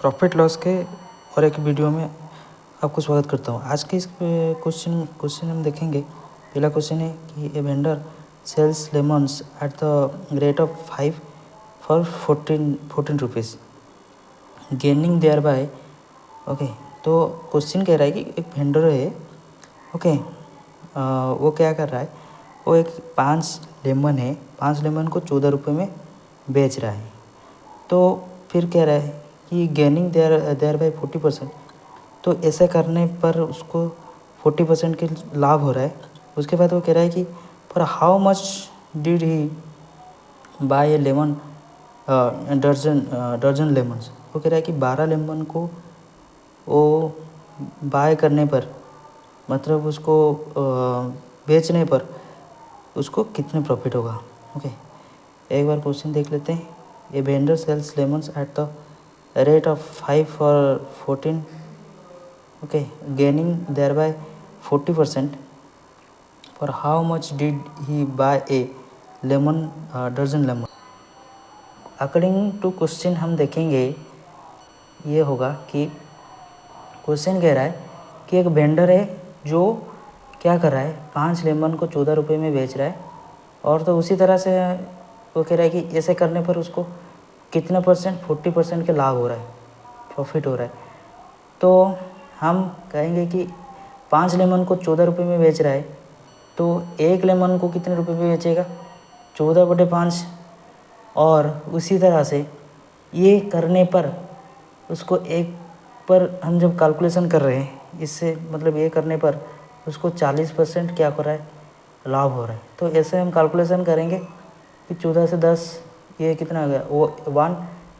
Profit loss के और एक वीडियो में आपको स्वागत करता हूँ। आज के इस क्वेश्चन हम देखेंगे। पहला क्वेश्चन है कि a vendor sells lemons at the rate of 5 for 14 rupees gaining thereby. Okay, तो क्वेश्चन कह रहा है कि एक वेंडर है। ओके, वो क्या कर रहा है, वो एक 5 लेमन है, 5 लेमन को 14 रुपये में बेच रहा है। तो फिर कह रहा है कि गेनिंग देयर बाय 40%। तो ऐसे करने पर उसको 40% के लाभ हो रहा है। उसके बाद वो कह रहा है कि पर how much did he buy a lemon दर्जन लेमन्स। वो कह रहा है कि 12 लेमन को वो बाय करने पर, मतलब उसको बेचने पर उसको कितने प्रॉफिट होगा। ओके, एक बार क्वेश्चन देख लेते हैं। A vendor sells lemons at the rate of 5 for 14, okay, gaining thereby 40%। For how much did he buy a lemon दर्जन लेमन। अकॉर्डिंग टू क्वेश्चन हम देखेंगे ये होगा कि क्वेश्चन कह रहा है कि एक वेंडर है जो क्या कर रहा है, 5 लेमन को 14 रुपये में बेच रहा है। और तो उसी तरह से वो कह रहा है कि ऐसे करने पर उसको कितना परसेंट, 40% के लाभ हो रहा है, प्रॉफिट हो रहा है। तो हम कहेंगे कि 5 लेमन को 14 रुपये में बेच रहा है, तो एक लेमन को कितने रुपये में बेचेगा, 14/5। और उसी तरह से ये करने पर उसको एक पर हम जब कैलकुलेशन कर रहे हैं, इससे मतलब ये करने पर उसको 40% क्या हो रहा है, लाभ हो रहा है। तो ऐसे हम कैलकुलेशन करेंगे कि 14 से 10 ये कितना आ गया, वो 1,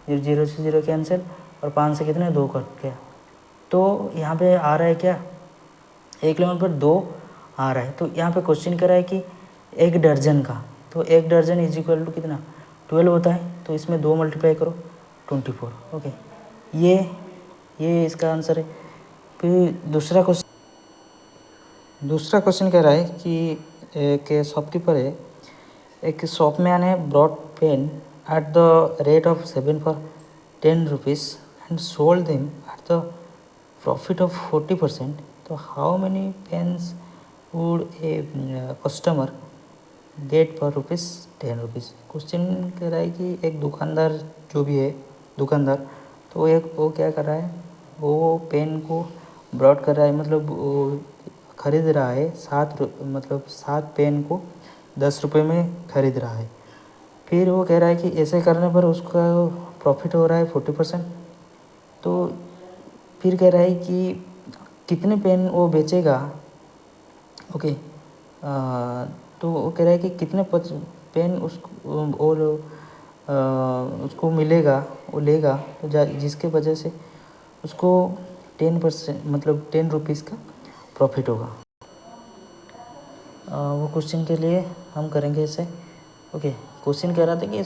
0 से 0 कैंसिल, और 5 से कितने 2 कट गया। तो यहाँ पे आ रहा है क्या, एक लेमन पर 2 आ रहा है। तो यहाँ पे क्वेश्चन कर रहा है कि एक दर्जन का, तो एक दर्जन इज इक्वल टू कितना, 12 होता है। तो इसमें 2 मल्टीप्लाई करो, 24। ओके, ये इसका आंसर है। फिर दूसरा क्वेश्चन कह रहा है कि एक शॉपकीपर है, एक शॉपमैन है, brought pen at the rate of 7 for 10 rupees and sold them at the profit of 40%। तो how many pens would a customer get per ₹10। Question कह रहा है कि एक दुकानदार जो भी है, दुकानदार, तो वो क्या कर रहा है, वो पेन को ब्रॉड कर रहा है, मतलब वो खरीद रहा है 7 पेन को 10 रुपये में खरीद रहा है। फिर वो कह रहा है कि ऐसे करने पर उसका प्रॉफिट हो रहा है 40%। तो फिर कह रहा है कि कितने पेन वो बेचेगा। ओके, तो वो कह रहा है कि कितने पेन उसको मिलेगा, वो लेगा, तो जिसके वजह से उसको 10%, मतलब 10 रुपीज़ का प्रॉफिट होगा। वो क्वेश्चन के लिए हम करेंगे इसे। ओके, क्वेश्चन कह रहा था कि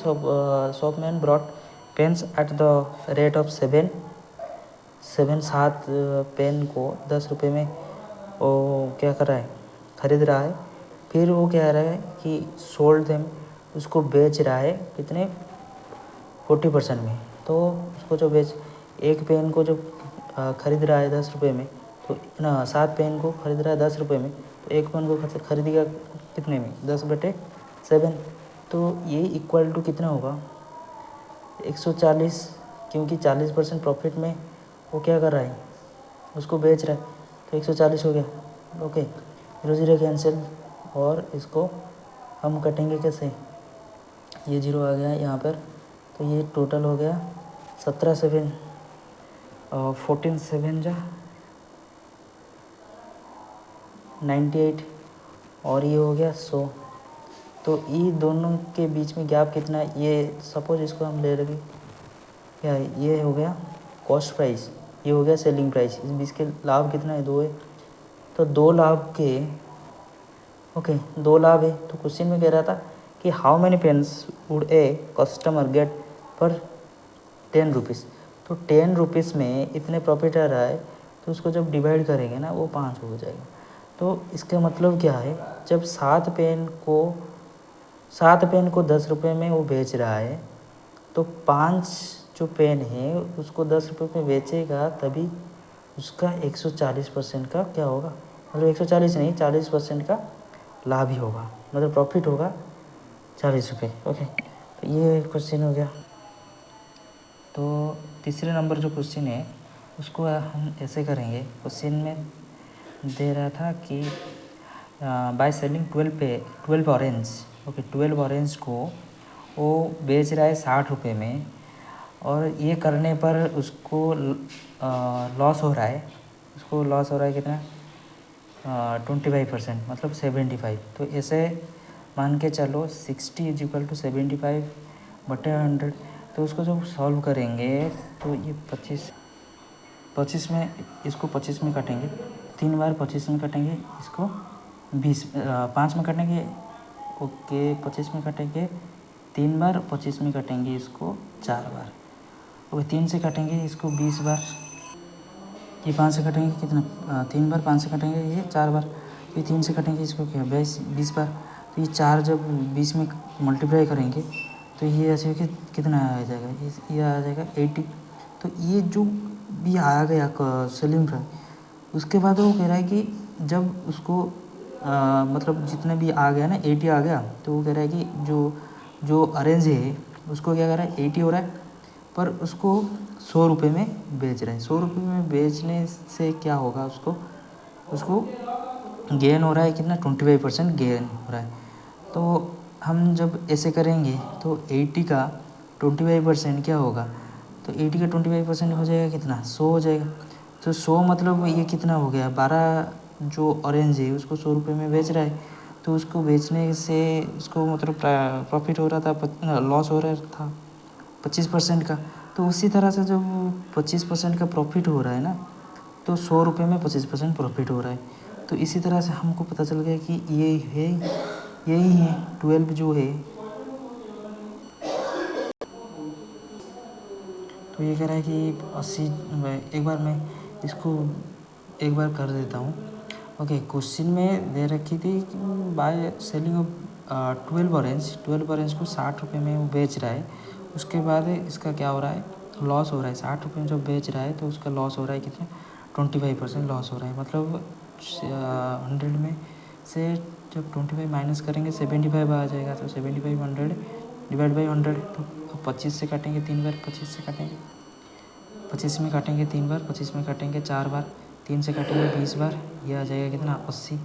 shopman brought pens at the rate of 7 pen को 10 रुपये में वो क्या कर रहा है, खरीद रहा है। फिर वो कह रहा है कि सोल्ड देम, उसको बेच रहा है कितने, 40% में। तो उसको जो एक पेन को जो खरीद रहा है 10 रुपये में, तो ना 7 पेन को खरीद रहा है 10 रुपये में, तो एक पेन को खरीदेगा कितने में, 10/7। तो ये इक्वल टू कितना होगा, 140, क्योंकि 40% प्रॉफिट में वो क्या कर रहा है, उसको बेच रहा है, तो 140 हो गया। ओके, 0 0 कैंसिल, और इसको हम कटेंगे कैसे, ये 0 आ गया यहाँ पर, तो ये टोटल हो गया 17 7 14 7 जा 98, और ये हो गया 100। तो ये दोनों के बीच में गैप कितना है, ये सपोज इसको हम ले रहे क्या, ये हो गया कॉस्ट प्राइस, ये हो गया सेलिंग प्राइस, इस बीच के लाभ कितना है, 2 है। तो 2 लाभ के, ओके, 2 लाभ है। तो क्वेश्चन में कह रहा था कि how many pens would a customer get per 10 rupees. तो 10 रुपीज़ में इतने प्रॉफिट आ रहा है, तो उसको जब डिवाइड करेंगे ना, वो 5 हो जाएगा। तो इसका मतलब क्या है, जब 7 पेन को 10 रुपये में वो बेच रहा है, तो 5 जो पेन है उसको 10 रुपये में बेचेगा तभी उसका 140% का क्या होगा, मतलब 140 नहीं 40% का लाभ ही होगा, मतलब प्रॉफिट होगा 40 रुपये। ओके, तो ये क्वेश्चन हो गया। तो तीसरे नंबर जो क्वेश्चन है उसको हम ऐसे करेंगे। क्वेश्चन में दे रहा था कि by selling 12 orange, okay 12 orange को वो बेच रहा है 60 रुपये में, और ये करने पर उसको लॉस हो रहा है, उसको लॉस हो रहा है कितना 25%, मतलब 75। तो ऐसे मान के चलो 60 इज इक्वल टू 75 बटे 100। तो उसको जब सॉल्व करेंगे तो ये 25 में, इसको 25 में काटेंगे 3 बार, 25 में काटेंगे इसको 20, 5 में काटेंगे, ओके 25 में काटेंगे 3 बार, 25 में काटेंगे इसको 4 बार, ओके 3 से काटेंगे इसको 20 बार, ये 5 से कटेंगे कितना 3 बार, 5 से कटेंगे ये 4 बार, तो ये 3 से कटेंगे इसको क्या 20 बार। तो ये 4 जब 20 में मल्टीप्लाई करेंगे तो ये ऐसे कि कितना आ जाएगा, ये आ जाएगा 80। तो ये जो भी आ गया सेलिंग प्राइस, उसके बाद वो कह रहा है कि जब उसको मतलब जितने भी आ गया ना 80 आ गया, तो वो कह रहा है कि जो ऑरेंज है उसको क्या कर रहा है 80 हो रहा है, पर उसको 100 रुपये में बेच रहे हैं। 100 रुपये में बेचने से क्या होगा, उसको गेन हो रहा है कितना 25% गेन हो रहा है। तो हम जब ऐसे करेंगे तो 80 का 25% क्या होगा, तो 80 का 25% हो जाएगा कितना 100 हो जाएगा। तो 100 मतलब ये कितना हो गया 12, जो ऑरेंज है उसको 100 रुपये में बेच रहा है, तो उसको बेचने से उसको मतलब प्रॉफिट हो रहा था, लॉस हो रहा था 25% का। तो उसी तरह से जब 25% का प्रॉफिट हो रहा है ना, तो 100 रुपये में 25% प्रॉफिट हो रहा है। तो इसी तरह से हमको पता चल गया कि यही है 12 जो है। तो ये कह रहा है कि 80, एक बार मैं इसको एक बार कर देता हूँ। ओके, क्वेश्चन में दे रखी थी कि बाय सेलिंग ऑफ 12 ऑरेंज को 60 रुपये में वो बेच रहा है, उसके बाद इसका क्या हो रहा है लॉस हो रहा है। 60 रुपये में जब बेच रहा है तो उसका लॉस हो रहा है कितना 25% लॉस हो रहा है, मतलब 100 में से जब 25 माइनस करेंगे 75 आ जाएगा। तो 75 100 डिवाइड बाई 100, तो 25 से काटेंगे 3 बार, 25 से काटेंगे 25 में काटेंगे 3 बार, 25 में काटेंगे 4 बार, 3 से काटेंगे 20 बार, ये आ जाएगा कितना 80।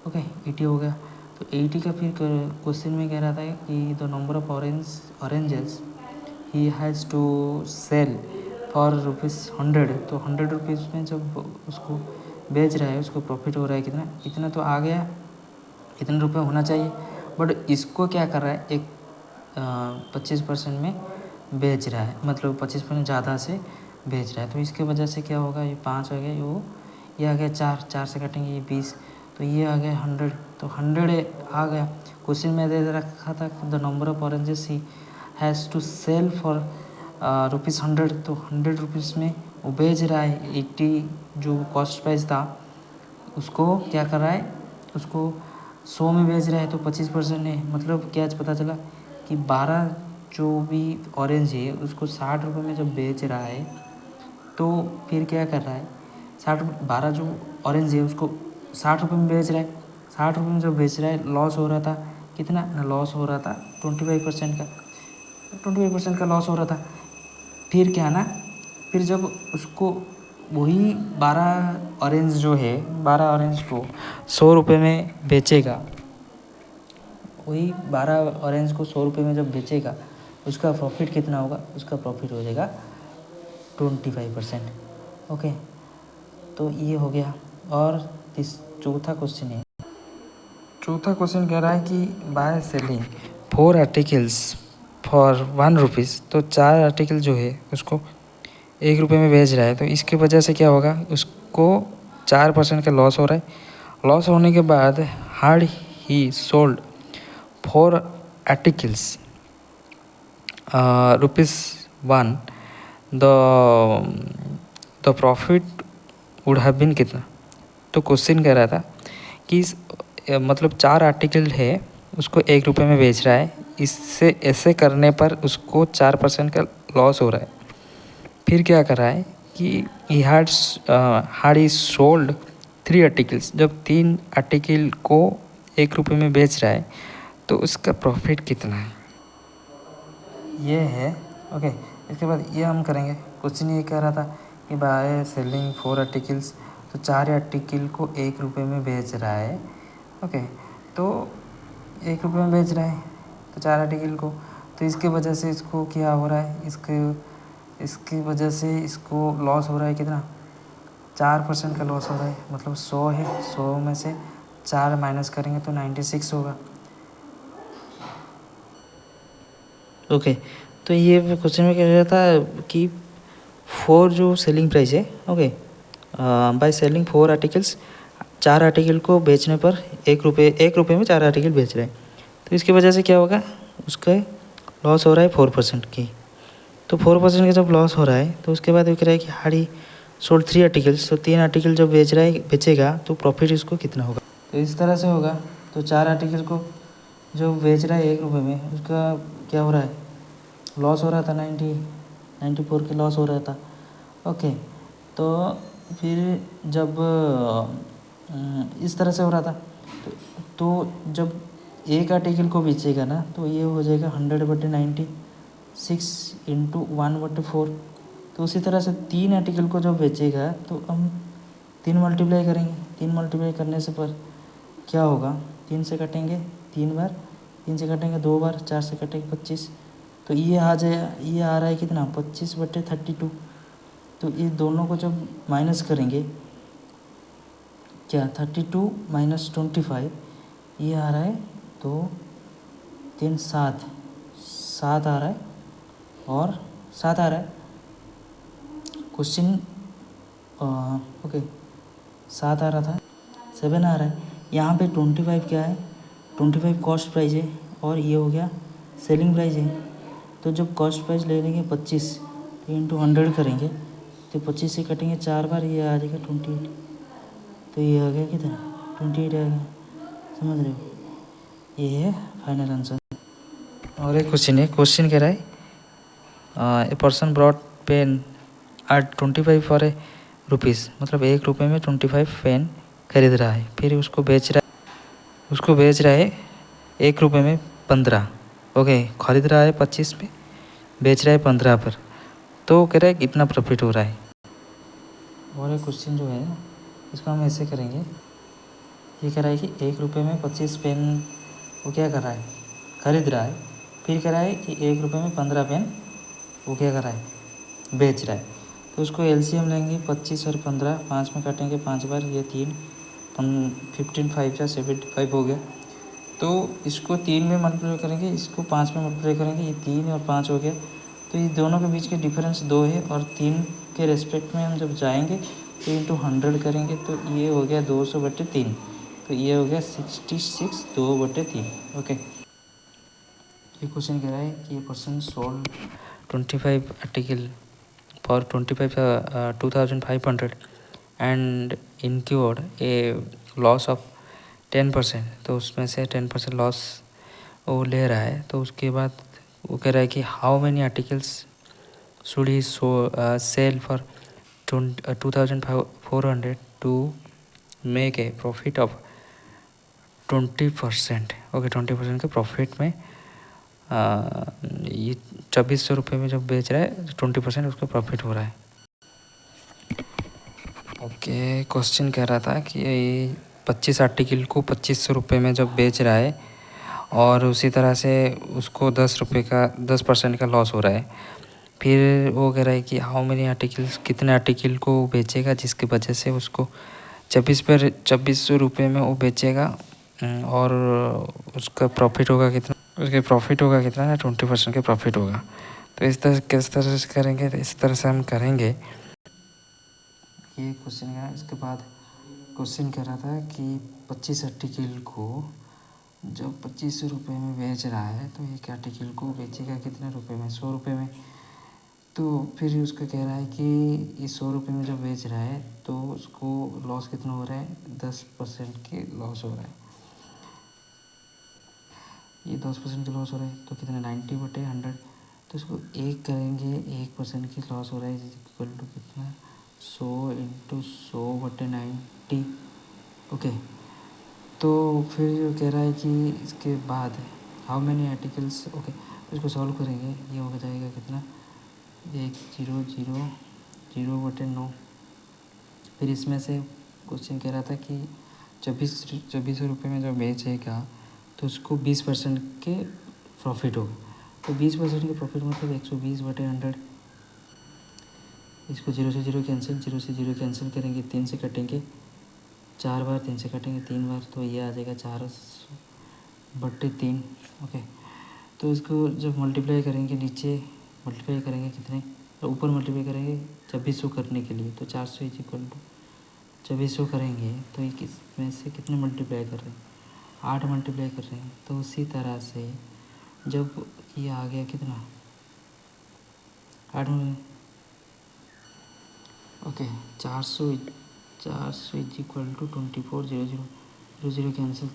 ओके 80 हो गया। तो 80 का फिर क्वेश्चन में कह रहा था कि the number of oranges he has to sell for ₹100। तो 100 रुपीज़ में जब उसको बेच रहा है उसको प्रॉफिट हो रहा है कितना, इतना तो आ गया, इतने रुपये होना चाहिए, बट इसको क्या कर रहा है एक 25% में बेच रहा है, मतलब 25% ज़्यादा से बेच रहा है। तो इसके वजह से क्या होगा, ये 5 हो गया, ये आ गया 4 से काटेंगे ये 20, तो ये आ गया 100। तो 100 आ गया। क्वेश्चन में दे रखा था the number of oranges he has to sell for ₹100। तो 100 रुपीज़ में वो बेच रहा है। 80 जो कॉस्ट प्राइस था उसको क्या कर रहा है, उसको 100 में बेच रहा है, तो 25% है, मतलब क्या पता चला कि 12 जो भी ऑरेंज है उसको 60 रुपये में जब बेच रहा है, तो फिर क्या कर रहा है 12 जो ऑरेंज है उसको 60 रुपये में बेच रहा है। 60 रुपये में जब बेच रहा है लॉस हो रहा था कितना, लॉस हो रहा था 25% का, 25% का लॉस हो रहा था। फिर क्या ना, फिर जब उसको वही 12 ऑरेंज जो है 12 ऑरेंज को 100 रुपये में बेचेगा, वही 12 ऑरेंज को 100 रुपये में जब बेचेगा उसका प्रॉफिट कितना होगा, उसका प्रॉफिट हो जाएगा 25%। ओके, तो ये हो गया। और चौथा क्वेश्चन है, चौथा क्वेश्चन कह रहा है कि by selling 4 articles for 1 rupees. तो 4 आर्टिकल जो है उसको 1 रुपये में बेच रहा है, तो इसकी वजह से क्या होगा, उसको 4% का लॉस हो रहा है। लॉस होने के बाद had he sold 4 articles ₹1, the profit would have been कितना। तो क्वेश्चन कह रहा था कि मतलब 4 आर्टिकल है उसको 1 रुपये में बेच रहा है, इससे ऐसे करने पर उसको 4% का लॉस हो रहा है। फिर क्या कर रहा है कि he had sold 3 आर्टिकल्स। जब 3 आर्टिकल को 1 रुपये में बेच रहा है तो उसका प्रॉफिट कितना है, ये है। ओके, इसके बाद ये हम करेंगे। क्वेश्चन ये कह रहा था कि बाय सेलिंग 4 आर्टिकल्स, तो 4 आर्टिकल को 1 रुपये में बेच रहा है। ओके, तो 1 रुपये में बेच रहा है तो 4 आर्टिकल को, तो इसके वजह से इसको क्या हो रहा है, इसकी वजह से इसको लॉस हो रहा है कितना, 4% का लॉस हो रहा है। मतलब 100 है, 100 में से 4 माइनस करेंगे तो 96 होगा। ओके, तो ये क्वेश्चन में क्या कह रहा था कि 4 जो सेलिंग प्राइस है, okay, by selling 4 articles, 4 article को बेचने पर 1 रुपये में 4 आर्टिकल बेच रहे हैं, तो इसकी वजह से क्या होगा, उसका लॉस हो रहा है 4% की। तो 4% का जब लॉस हो रहा है तो उसके बाद ये कह रहा है कि हाड़ी सोल्ड 3 आर्टिकल्स, तो 3 आर्टिकल जब बेचेगा तो प्रॉफिट इसको कितना होगा। तो इस तरह से होगा। तो 4 आर्टिकल को जो बेच रहा है 1 रुपये में, उसका क्या हो रहा है, लॉस हो रहा था 94 के लॉस हो रहा था। ओके, तो फिर जब इस तरह से हो रहा था तो जब एक आर्टिकल को बेचेगा ना तो ये हो जाएगा 100/96 इंटू 1/4। तो उसी तरह से 3 आर्टिकल को जब बेचेगा तो हम 3 मल्टीप्लाई करेंगे। 3 मल्टीप्लाई करने से पर क्या होगा, 3 से कटेंगे 3 बार, 3 से कटेंगे 2 बार, 4 से कटेंगे 25, तो ये आ रहा है कितना, 25/32। तो ये दोनों को जब माइनस करेंगे, क्या 32 माइनस 25, ये आ रहा है तो 3 7 7 आ रहा है, और 7 आ रहा है क्वेश्चन। ओके, 7 आ रहा था, 7 आ रहा है। यहाँ पे 25 क्या है, 25 कॉस्ट प्राइस है, और ये हो गया सेलिंग प्राइस है। तो जब कॉस्ट प्राइस ले लेंगे 25 तो इंटू 100 करेंगे, तो 25 से कटेंगे 4 बार, ये आ जाएगा 28। तो ये आ गया कितना, 28 आ गया। समझ रहे हो, ये है फाइनल आंसर। और एक क्वेश्चन है, क्वेश्चन कह रहा है a person brought pen eight 25 for a rupees, मतलब 1 रुपये में 25 पेन खरीद रहा है, फिर उसको बेच रहा है 1 रुपये में 15। ओके, खरीद रहा है 25 पे, बेच रहा है 15 पर, तो कह रहा है कितना प्रॉफिट हो रहा है। और एक क्वेश्चन जो है इसको हम ऐसे करेंगे, ये कह रहा है कि 1 रुपये में 25 पेन वो क्या कर रहा है, खरीद रहा है, फिर कह रहा है कि 1 रुपये में 15 पेन वो क्या कर रहा है, बेच रहा है। तो उसको एलसीएम लेंगे, 25 और 15, 5 में काटेंगे 5 बार, ये 3 15 5 या 75 हो गया। तो इसको 3 में मल्टीप्लाई करेंगे, इसको 5 में मल्टीप्लाई करेंगे, ये 3 और 5 हो गया। तो ये दोनों के बीच के डिफरेंस 2 है, और 3 के रेस्पेक्ट में हम जब जाएंगे तो इंटू 100 करेंगे, तो ये हो गया 200/3। तो ये हो गया 66 2/3। ओके, ये क्वेश्चन कह रहा है कि ये person sold 25 article for 2500 and incurred a loss of 10%। तो उसमें से 10% लॉस वो ले रहा है। तो उसके बाद वो कह रहा है कि how many articles should he sell for 2400 to make a profit of 20%। Okay, 20% के प्रॉफिट में ये 2400 रुपये में जब बेच रहा है 20% उसका प्रॉफिट हो रहा है। ओके, क्वेश्चन कह रहा था कि 25 आर्टिकल को 2500 रुपये में जब बेच रहा है, और उसी तरह से उसको 10% का लॉस हो रहा है। फिर वो कह रहा है कि हाउ मेनी आर्टिकल्स, कितने आर्टिकल को बेचेगा जिसकी वजह से उसको 2400 रुपये में वो बेचेगा, और उसका प्रॉफिट होगा कितना, उसके प्रॉफिट होगा कितना ना 20% के प्रॉफिट होगा। तो इस तरह किस तरह से करेंगे, तो इस तरह से हम करेंगे। ये क्वेश्चन है। इसके बाद क्वेश्चन कह रहा था कि 25 आर्टिकल को जब 2500 रुपये में बेच रहा है तो एक आर्टिकल को बेचेगा कितने रुपए में, 100 रुपये में। तो फिर उसका कह रहा है कि ये 100 रुपये में जब बेच रहा है तो उसको लॉस कितना हो रहा है, 10% के लॉस हो रहा है। ये 10% के लॉस हो रहा है, तो कितना 90/100, तो इसको 1 करेंगे, 1% की लॉस हो रहा है इक्वल टू कितना 100 × 100/90। ओके, तो फिर कह रहा है कि इसके बाद हाउ मैनी आर्टिकल्स। ओके, इसको सॉल्व करेंगे, ये हो जाएगा कितना 1,0,0,0/9। फिर इसमें से क्वेश्चन कह रहा था कि 2400 रुपये में जब बेचेगा तो उसको 20% के प्रॉफिट होगा। तो 20% के प्रॉफिट मतलब 120/100। इसको 0 से 0 कैंसिल, 0 से 0 कैंसिल करेंगे, 3 से कटेंगे, 4 बार 3 से कटेंगे 3 बार, तो ये आ जाएगा 4/3। ओके, तो इसको जब मल्टीप्लाई करेंगे, नीचे मल्टीप्लाई करेंगे कितने, तो ऊपर मल्टीप्लाई करेंगे 2600 करने के लिए, तो 400 इज इक्वल टू 2400 करेंगे, तो ये किसमें से कितने मल्टीप्लाई कर रहे हैं 8 मल्टीप्लाई कर रहे हैं। तो उसी तरह से जब ये आ गया कितना 8 में, okay 400 is equal to 24, 0 cancel,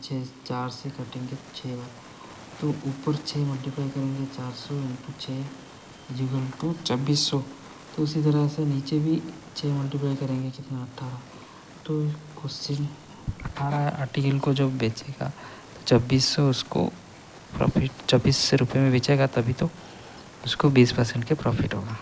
4 से कटेंगे 6 बार, तो ऊपर 6 मल्टीप्लाई करेंगे 400 × 6 इज इक्वल टू 2600। तो उसी तरह से नीचे भी 6 मल्टीप्लाई करेंगे कितना 18। तो क्वेश्चन 18 आर्टिकल को जब बेचेगा तो 2600 उसको प्रॉफिट, 2400 रुपये में बेचेगा, तभी तो उसको 20% के प्रॉफिट होगा।